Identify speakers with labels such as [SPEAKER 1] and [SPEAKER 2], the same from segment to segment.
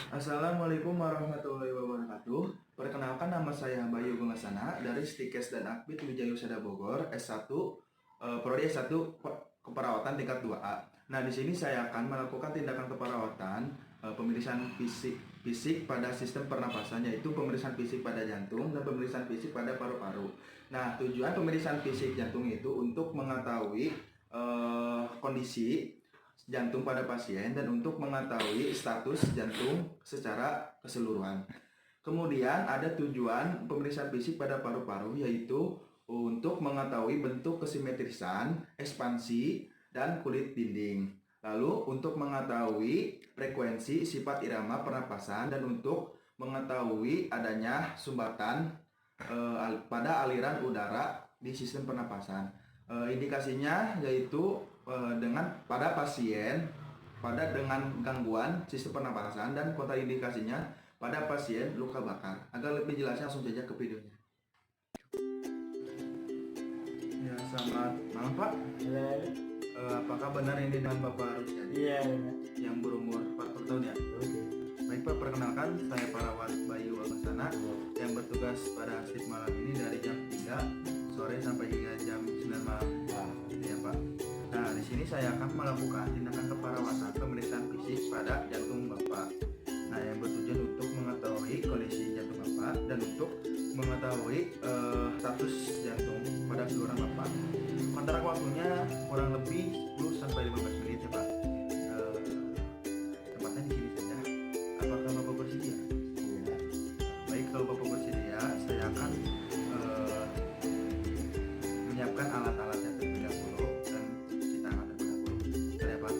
[SPEAKER 1] Assalamualaikum warahmatullahi wabarakatuh. Perkenalkan, nama saya Bayu Gungasana dari Stikes dan Akbid Wijaya Usada Bogor, S1, Prodi S1 Keperawatan tingkat 2A. Nah, di sini saya akan melakukan tindakan keperawatan pemeriksaan fisik pada sistem pernapasan, yaitu pemeriksaan fisik pada jantung dan pemeriksaan fisik pada paru-paru. Nah, tujuan pemeriksaan fisik jantung itu untuk mengetahui kondisi jantung pada pasien dan untuk mengetahui status jantung secara keseluruhan. Kemudian ada tujuan pemeriksaan fisik pada paru-paru, yaitu untuk mengetahui bentuk kesimetrisan, ekspansi, dan kulit dinding. Lalu untuk mengetahui frekuensi sifat irama pernapasan dan untuk mengetahui adanya sumbatan pada aliran udara di sistem pernapasan. Indikasinya yaitu pada pasien dengan gangguan sistem pernapasan dan kontraindikasinya pada pasien luka bakar. Agar lebih jelasnya langsung saja ke videonya. Ya, selamat malam Pak.
[SPEAKER 2] Ya,
[SPEAKER 1] Apakah benar ini dengan Bapak Rusyadi?
[SPEAKER 2] iya.
[SPEAKER 1] Yang berumur 40 tahun ya?
[SPEAKER 2] Oke.
[SPEAKER 1] Baik Pak, perkenalkan saya perawat Bayu Gungasana yang bertugas pada shift malam ini dari jam 3 sore sampai hingga jam 9 malam. Ya Pak. Nah, di sini saya akan melakukan tindakan keperawatan pemeriksaan fisik pada jantung Bapak. Nah, yang bertujuan untuk mengetahui kondisi jantung Bapak dan untuk mengetahui status jantung pada keseluruhan Bapak. Kontrak waktunya kurang lebih 10 sampai 15 menit ya Pak. Tempatnya di sini saja. Apakah Bapak bersedia?
[SPEAKER 2] Iya.
[SPEAKER 1] Baik, kalau Bapak bersedia, saya akan menyiapkan alat-alatnya terlebih dahulu dan cuci tangan terlebih dahulu. Bentar ya Pak.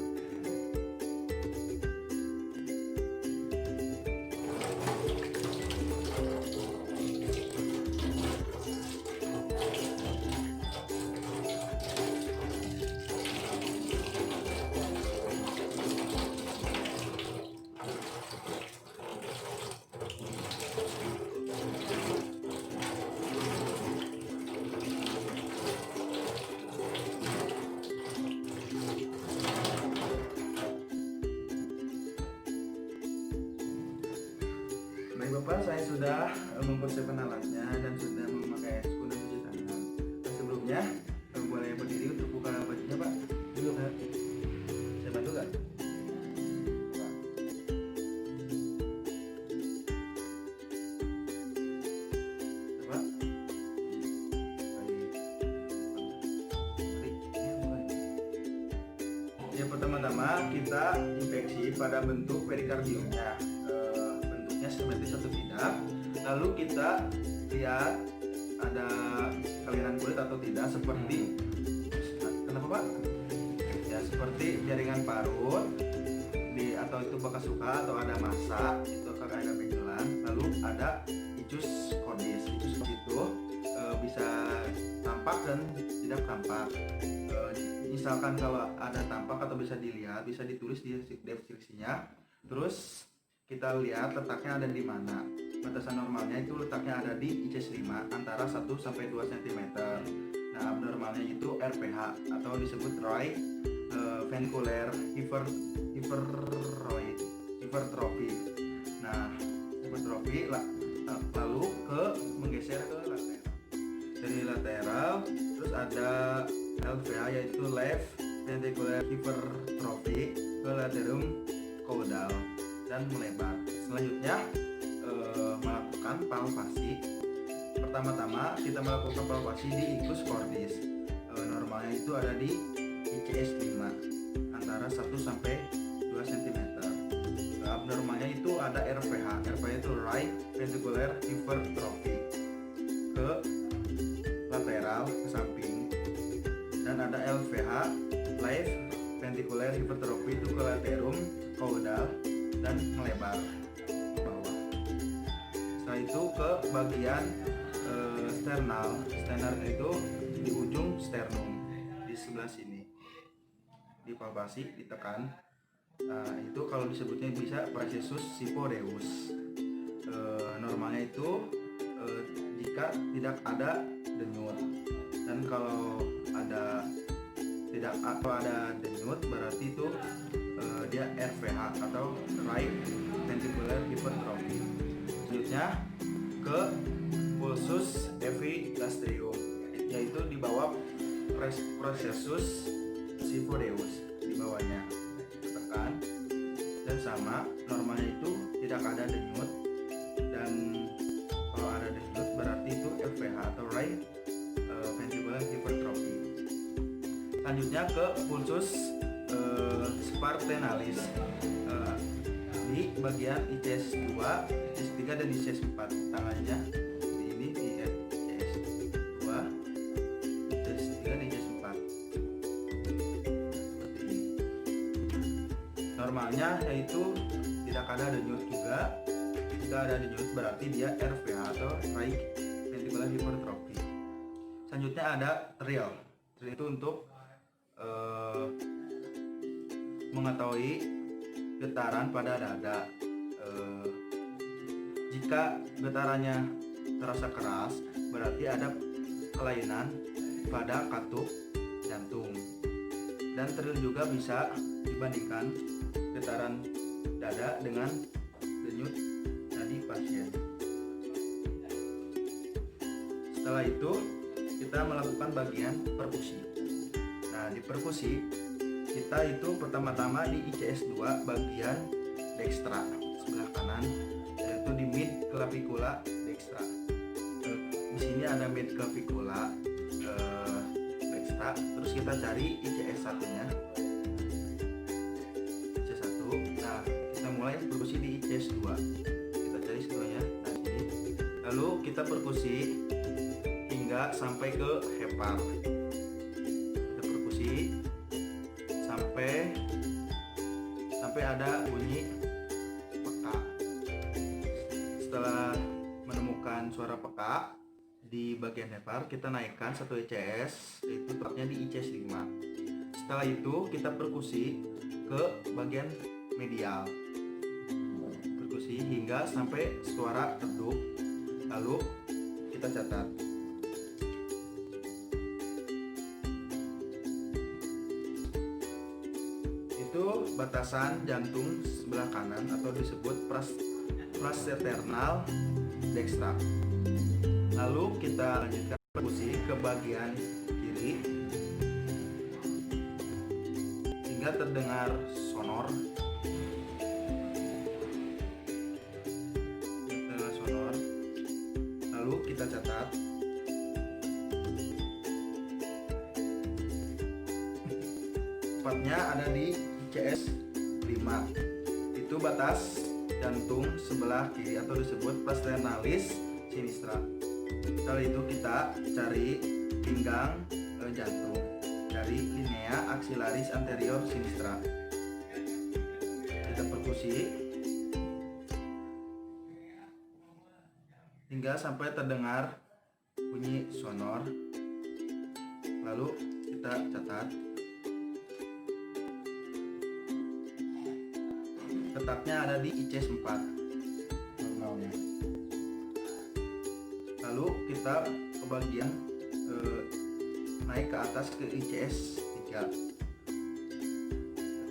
[SPEAKER 1] Baik Bapak, saya sudah mempersiapkan alatnya dan sudah memakai sabun dan cuci tangan. Nah, sebelumnya boleh berdiri untuk buka bajunya Pak.
[SPEAKER 2] Duduk.
[SPEAKER 1] Saya bantu kan? Pak. Ya, pertama-tama kita infeksi pada bentuk perikardiumnya, bentuknya simetris atau tidak. Lalu kita lihat ada kelainan kulit atau tidak, seperti kenapa Pak? Ya, seperti jaringan parut atau itu bekas luka atau ada massa, itu akan ada benjolan. Lalu ada icus cordis. Icus cordis itu bisa tampak dan tidak tampak. Misalkan kalau ada tampak atau bisa dilihat, bisa ditulis di deskripsinya. Terus kita lihat letaknya ada di mana. Batasan normalnya itu letaknya ada di IC5 antara 1 sampai 2 cm. Nah, abnormalnya itu RPH atau disebut right ventricular hypertrophy. Nah, hypertrophy lalu menggeser ke lateral. Dari lateral terus ada LVH yaitu left ventricular hypertrophy ke laterum caudal dan melebar. Selanjutnya melakukan palpasi. Pertama-tama kita melakukan palpasi di icus cordis. Normalnya itu ada di ICS5 antara 1 sampai 2 cm. Abnormalnya itu ada RVH. RVH itu right ventricular hypertrophy ke lateral ke samping, dan ada LVH left ventricular hypertrophy itu ke laterum caudal dan melebar ke bawah. Setelah itu ke bagian sternal. Sternal itu di ujung sternum di sebelah sini. Dipalpasi, ditekan. Nah, itu kalau disebutnya bisa precesus siporeus. Normalnya itu jika tidak ada denyut, dan kalau ada denyut berarti itu dia RVH atau right ventricular hypertrophy. Selanjutnya ke pulsus epigastrium, yaitu di bawah processus xiphodeus, di bawahnya tekan dan sama. Normalnya itu tidak ada denyut, dan kalau ada denyut berarti itu RVH atau right ventricular hypertrophy. Selanjutnya ke pulsus spartenalis di bagian ICS 2, ICS 3 dan ICS 4. Tangannya ini di ICS 2, ICS 3 dan ICS 4. Seperti ini. Normalnya yaitu tidak ada denyut juga. Jika ada denyut berarti dia RVH atau right ventricular hypertrophy. Selanjutnya ada trial. Trial itu untuk mengetahui getaran pada dada. Jika getarannya terasa keras berarti ada kelainan pada katup jantung. Dan trial juga bisa dibandingkan getaran dada dengan denyut nadi pasien. Setelah itu kita melakukan bagian perkusi. Nah, di perkusi kita itu pertama-tama di ICS 2 bagian dextra sebelah kanan, yaitu di mid clavicula dextra. Di sini ada mid clavicula dextra. Terus kita cari ICS 1-nya. ICS 1. Nah, kita mulai perkusi di ICS 2. Kita cari semuanya. Nah, sini. Lalu kita perkusi hingga sampai ke hepar. Kita perkusi sampai ada bunyi peka. Setelah menemukan suara peka di bagian hepar, kita naikkan 1 ICS, yaitu tepatnya di ICS 5. Setelah itu kita perkusi ke bagian medial, perkusi hingga sampai suara redup. Lalu kita catat. Itu batasan jantung sebelah kanan atau disebut prasternal dextra. Lalu kita lanjutkan perkusi ke bagian kiri hingga terdengar sonor. Lalu kita catat. Tepatnya ada di ICS 5. Itu batas jantung sebelah kiri atau disebut prasternalis sinistra. Setelah itu kita cari pinggang jantung dari linea axillaris anterior sinistra. Kita perkusi hingga sampai terdengar bunyi sonor. Lalu kita catat. Letaknya ada di ICS 4 normalnya. Lalu kita ke bagian naik ke atas ke ICS 3.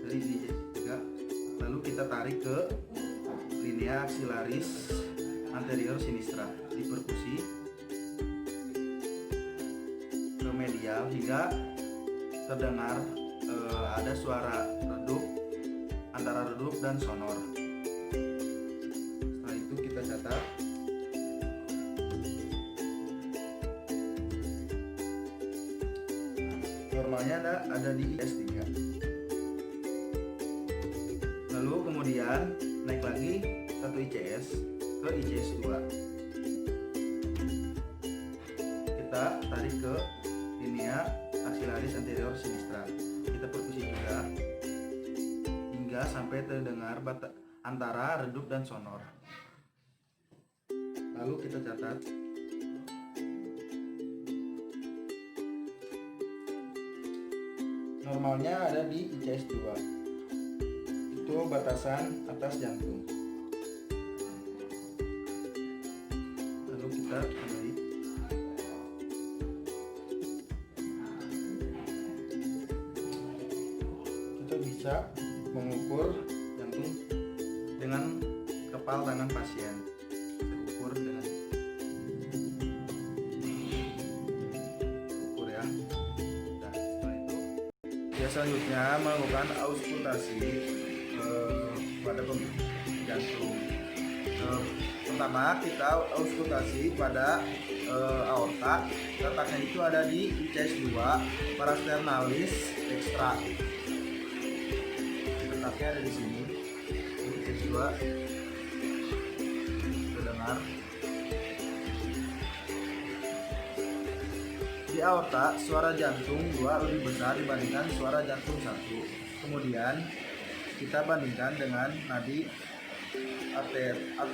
[SPEAKER 1] Dari ICS 3 lalu kita tarik ke linea axillaris anterior sinistra, diperkusi ke medial hingga terdengar ada suara redup, antara redup dan sonor. Setelah itu kita catat. Normalnya ada di ICS 3. Lalu kemudian naik lagi 1 ICS ke ICS 2. Kita tarik ke linea axillaris anterior sinistra. Kita perkusi juga sampai terdengar antara redup dan sonor. Lalu kita catat. Normalnya ada di ICS 2. Itu batasan atas jantung. Lalu kita kembali. Kita bisa mengukur jantung dengan kepal tangan pasien. Ukur dengan ukur ya. Nah, setelah itu ya selanjutnya melakukan auskultasi pada jantung. Pertama kita auskultasi pada aorta, letaknya itu ada di ICS 2 parasternalis dextra. Letaknya ada di sini, ICS 2. Kita dengar. Di aorta, suara jantung 2 lebih besar dibandingkan suara jantung 1. Kemudian kita bandingkan dengan nadi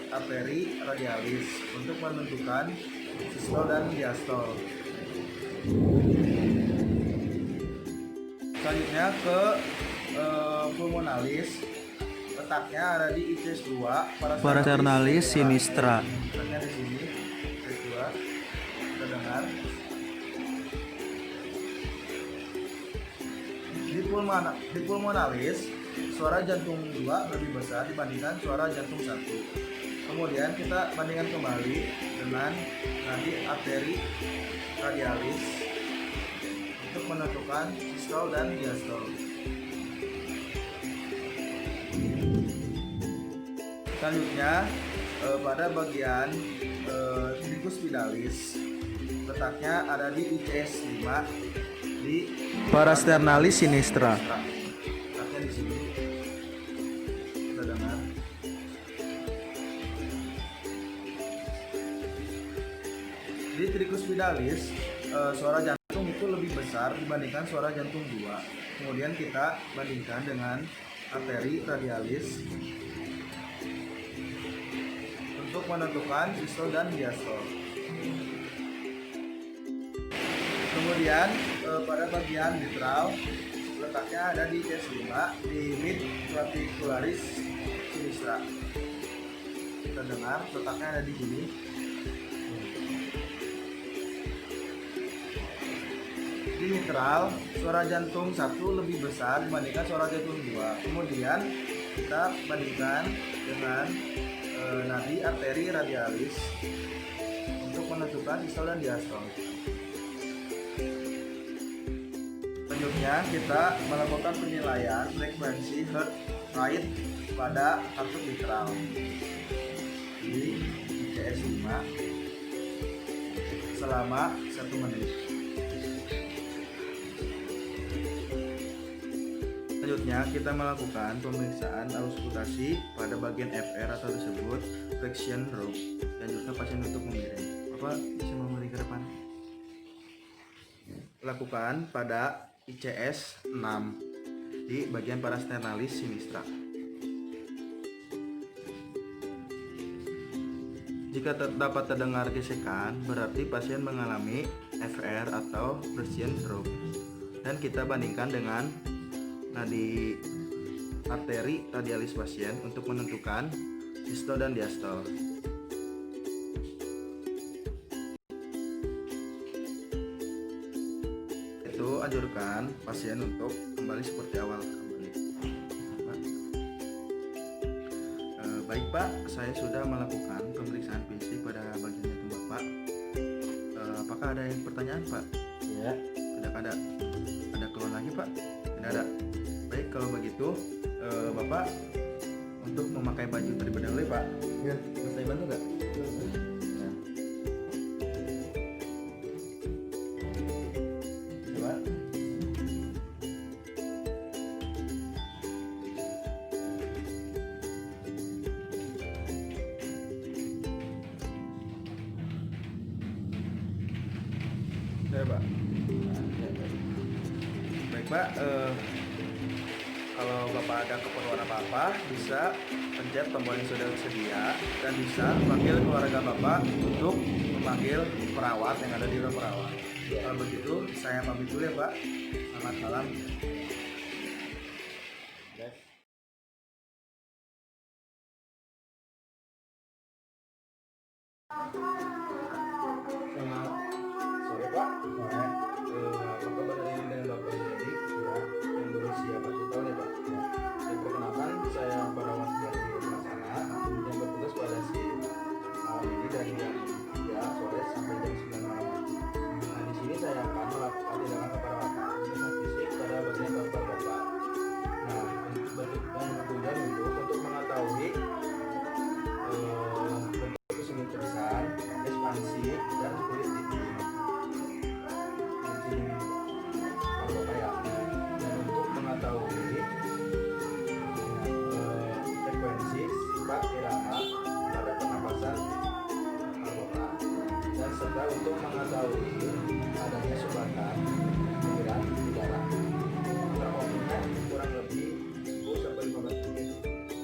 [SPEAKER 1] arteri radialis untuk menentukan sistol dan diastol. Selanjutnya ke pulmonalis, letaknya ada di ICS 2 parasternalis sinistra. Letaknya di sini, ICS 2. Kita dengar. Di pulmonalis, suara jantung 2 lebih besar dibandingkan suara jantung 1. Kemudian kita bandingkan kembali dengan nadi arteri radialis untuk menentukan sistol dan diastol. Selanjutnya pada bagian tricuspidalis, letaknya ada di ICS 5 di parasternalis sinistra. Letaknya di sini. Kita dengar. Di tricuspidalis, suara jantung itu lebih besar dibandingkan suara jantung 2. Kemudian kita bandingkan dengan arteri radialis untuk menentukan sistol dan diastol. Kemudian pada bagian mitral, letaknya ada di ICS 5 di mid clavicularis sinistra. Kita dengar, letaknya ada di sini. Di mitral, suara jantung 1 lebih besar dibandingkan suara jantung 2. Kemudian kita bandingkan dengan nadi arteri radialis untuk menentukan sistol dan diastol. Selanjutnya kita melakukan penilaian frekuensi heart rate pada kartu mitral di ICS 5 selama 1 menit. Selanjutnya kita melakukan pemeriksaan auskultasi pada bagian FR atau disebut flexion rope. Selanjutnya pasien untuk memiring. Bapak bisa memiring ke depan. Lakukan pada ICS 6 di bagian parasternalis sinistra. Jika dapat terdengar gesekan, berarti pasien mengalami FR atau flexion stroke. Dan kita bandingkan dengan nadi arteri radialis pasien untuk menentukan sistol dan diastol. Itu anjurkan pasien untuk kembali seperti awal kembali. Baik Pak, saya sudah melakukan pemeriksaan fisik pada bagian jantung Bapak. Apakah ada yang pertanyaan Pak?
[SPEAKER 2] Ya.
[SPEAKER 1] Tidak ada. Ada keluhan lagi Pak? Tidak ada. Baik, kalau begitu Bapak untuk memakai baju terlebih dahulu Pak.
[SPEAKER 2] Ya.
[SPEAKER 1] Bisa saya bantu nggak? Coba. Ya Pak. Baik Pak, kalau Bapak ada keperluan apa-apa bisa pencet tombol yang sudah tersedia dan bisa panggil keluarga Bapak untuk memanggil perawat yang ada di ruang perawat. Kalau begitu saya pamit dulu ya Pak. Selamat malam. Selamat sore Pak. Apa kabar hari ini dengan Bapak Jadi? Ya, yang berusia 40 tahun ya Pak. Saya kita untuk mengetahui adanya sumbatan cairan di darah. Termometernya kurang lebih 10 sampai 15 menit.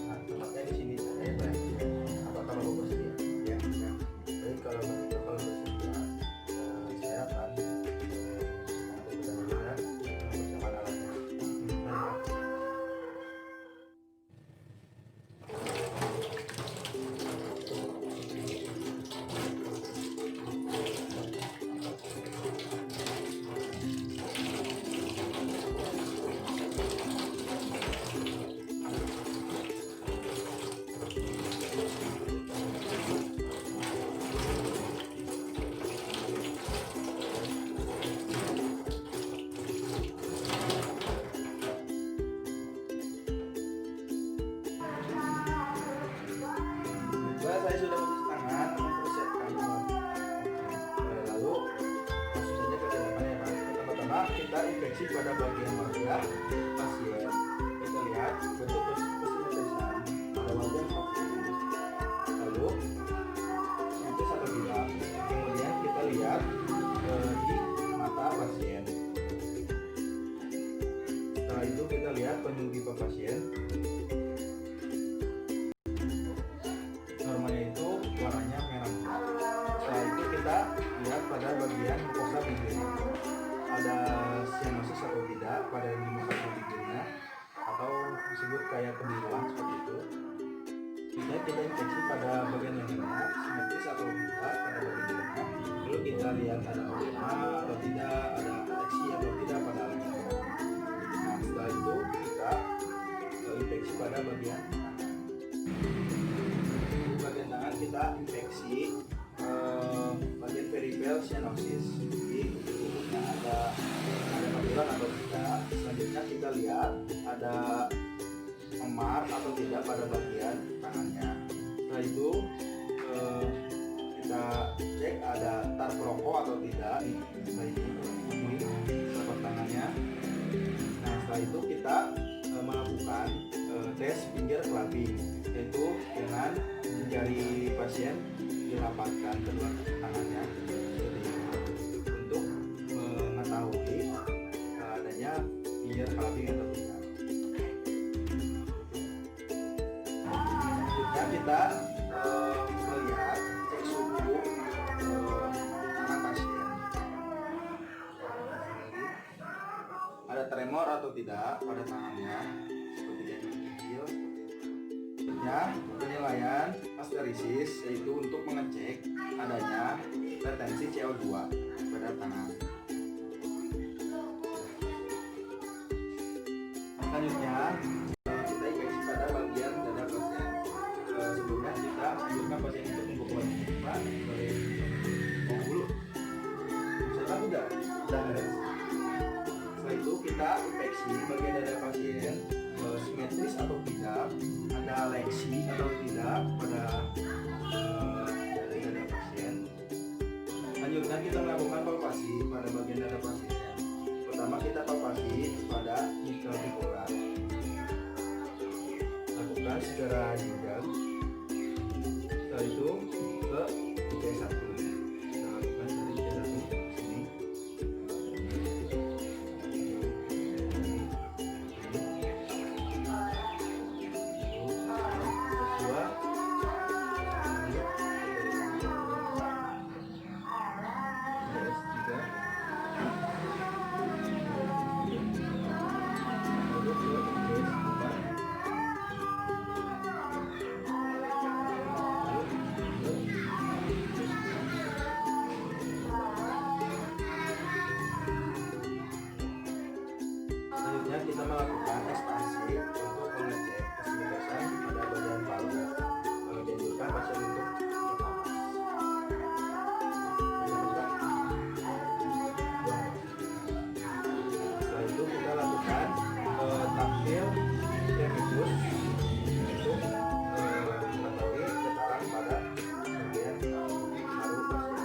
[SPEAKER 1] Nah, tempatnya di sini saja ya, Pak. Apakah Bapak bersedia? Ya. Jadi kalau begitu, kalau bersedia, saya akan bersama alatnya. Saya sudah mencuci tangan, mempersiapkan lalu langsung saja ke tindakannya, Pak. Pertama-tama kita infeksi pada bagian wajah pasien. Kita lihat bentuk kesimmetrisan pada wajah pasien. Lalu sintetis atau tidak. Kemudian kita lihat di mata pasien. Setelah itu kita lihat penyu pipa pasien. Warnanya merah. Setelah itu kita lihat pada bagian mukosa bibir, ada sianosis atau tidak pada di mukosa bibirnya, atau disebut kayak kebiruan seperti itu. Kemudian kita infeksi pada bagian lengannya, simetris atau tidak pada bagian lengannya. Lalu kita lihat ada edema atau tidak, ada infeksi atau tidak pada lengannya. Nah, setelah itu kita infeksi pada bagian kita infeksi bagian peripheral cyanosis. Jadi ada kebiruan atau tidak. Selanjutnya kita lihat ada memar atau tidak pada bagian tangannya. Setelah itu kita cek ada tar perokok atau tidak. Setelah ini telapak tangannya. Nah, setelah itu kita melakukan tes finger clapping, yaitu dengan jari pasien dirapatkan kedua tangannya seperti itu untuk mengetahui adanya finger clapping atau tidak. Selanjutnya kita melihat cek suhu tangan pasien. Ada tremor atau tidak pada tangannya, seperti yang kecil. Penilaian asterisis, yaitu untuk mengecek adanya retensi CO2 pada tangan. Selanjutnya kita infeksi pada bagian dada pasien. Sebelumnya kita anjurkan pasien untuk membuka pipa dari bawah bulu. Bisa udah. Setelah itu kita infeksi bagian dada pasien, simetris atau tidak, ada leksi atau tidak pada dada pasien. Selanjutnya kita melakukan palpasi pada bagian dada pasien. Pertama kita palpasi pada intraartikular, lakukan secara jenjang. Setelah itu ke IC1. Kita lakukan dari IC1 sini. Kita melakukan ekspansi untuk mengecek kesimmetrisan pada bagian paru. Kalau dianjurkan pasien untuk setelah itu kita lakukan taktil tremitus untuk mengetahui getaran pada bagian paru pasien.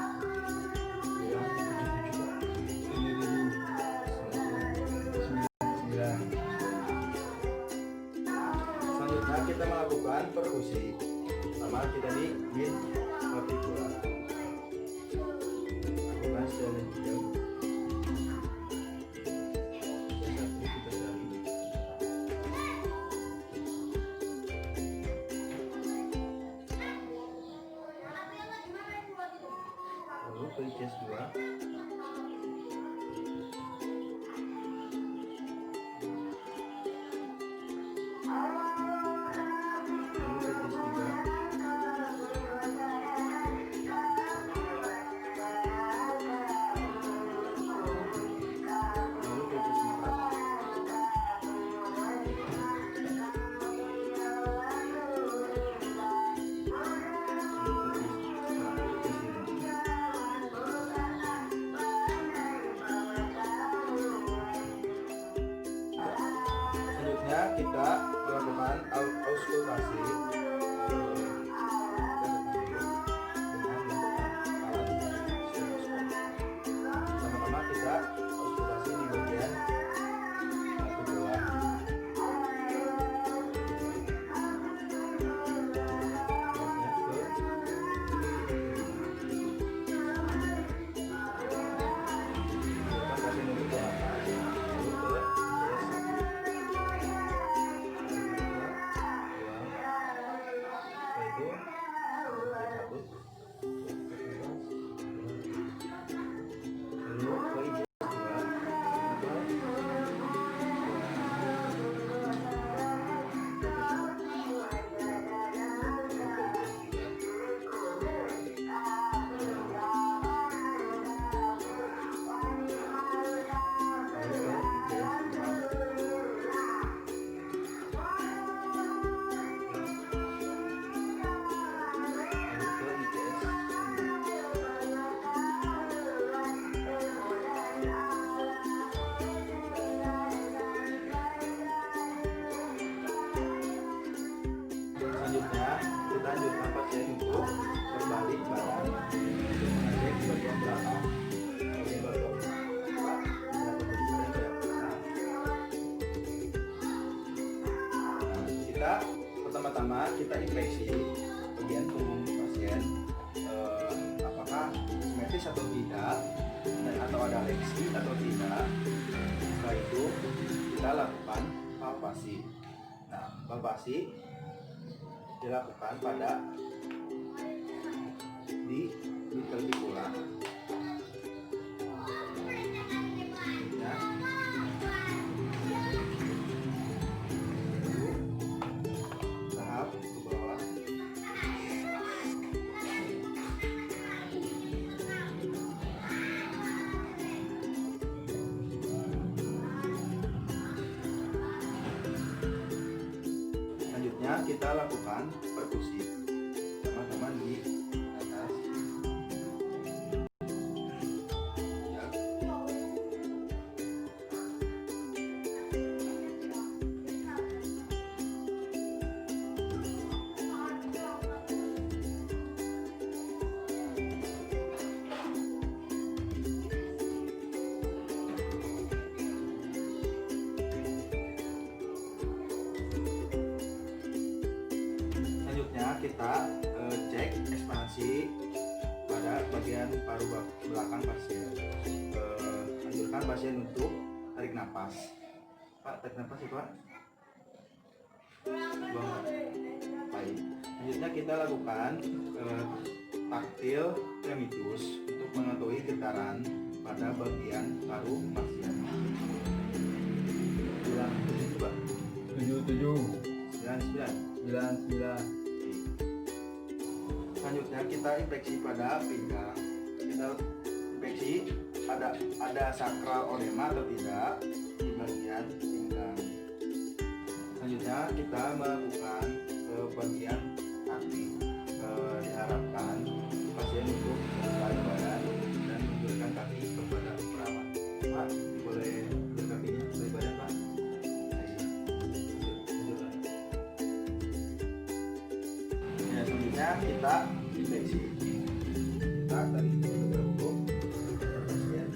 [SPEAKER 1] Selanjutnya kita melakukan perkusi. Pertama kita di artikular. Selanjutnya kita melakukan auskultasi dengan menggunakan alat stetoskop. Pertama-tama kita auskultasi di bagian tubuh. Selanjutnya kita anjurkan pasien untuk berbalik badan untuk mengecek bagian belakang bagian badan. Kita pertama-tama kita inspeksi bagian punggung pasien, apakah simetris atau tidak, dan atau ada leksi atau tidak. Setelah itu kita lakukan palpasi. Nah, palpasi dilakukan pada di klavikula. Ya. Tahap ke bawah. Selanjutnya kita lakukan perkusi teman-teman di atas. Ya. Kita cek ekspansi pada bagian paru belakang pasien. Anjurkan pasien untuk tarik nafas. Pak, tarik nafas ya Pak. Buang. Baik. Selanjutnya kita lakukan taktil tremitus untuk mengetahui getaran pada bagian paru pasien. Ulang 7 Pak. 97 99 99. Selanjutnya kita inspeksi pada pinggang. Kita inspeksi ada sakral odema atau tidak di bagian pinggang. Selanjutnya kita melakukan bagian kaki. Diharapkan pasien untuk balik badan dan menunjukkan kaki kepada perawat. Pak, boleh tunjuk kakinya balik badan Pak. Selanjutnya kita inspeksi. Kita dari dahulu pasien.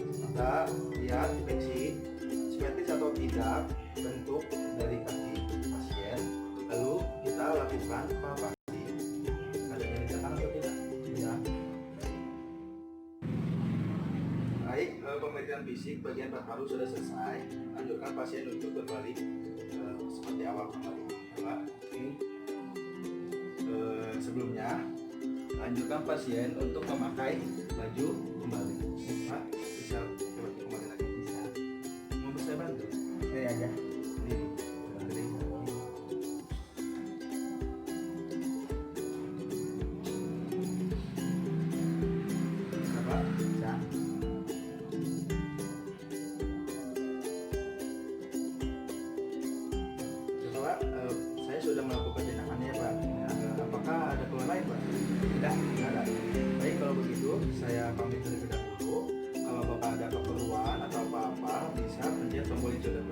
[SPEAKER 1] Kita lihat inspeksi simetris atau tidak bentuk dari kaki pasien. Lalu kita lakukan palpasi. Ada nyeri tekan atau tidak? Tidak. Baik, pemeriksaan fisik bagian paru sudah selesai. Anjurkan pasien untuk berbalik seperti awal kembali. Pak. Sebelumnya anjurkan pasien untuk memakai baju kembali. Pak, bisa coba kembali lagi? Bisa. Mau saya bantu? Ini aja. Ini. Pak, bisa. Coba, saya sudah melakukan tindakannya Pak. Apakah ada keluhan lain Pak? Tidak ada. Baik, kalau begitu saya pamit terlebih dahulu. Kalau Bapak ada keperluan atau apa-apa bisa pencet tombol hijau dan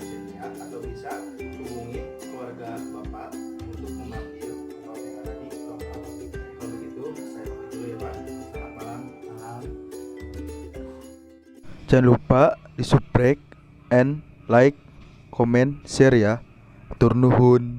[SPEAKER 2] Jangan lupa di subscribe and like, comment, share ya. Tur nuhun.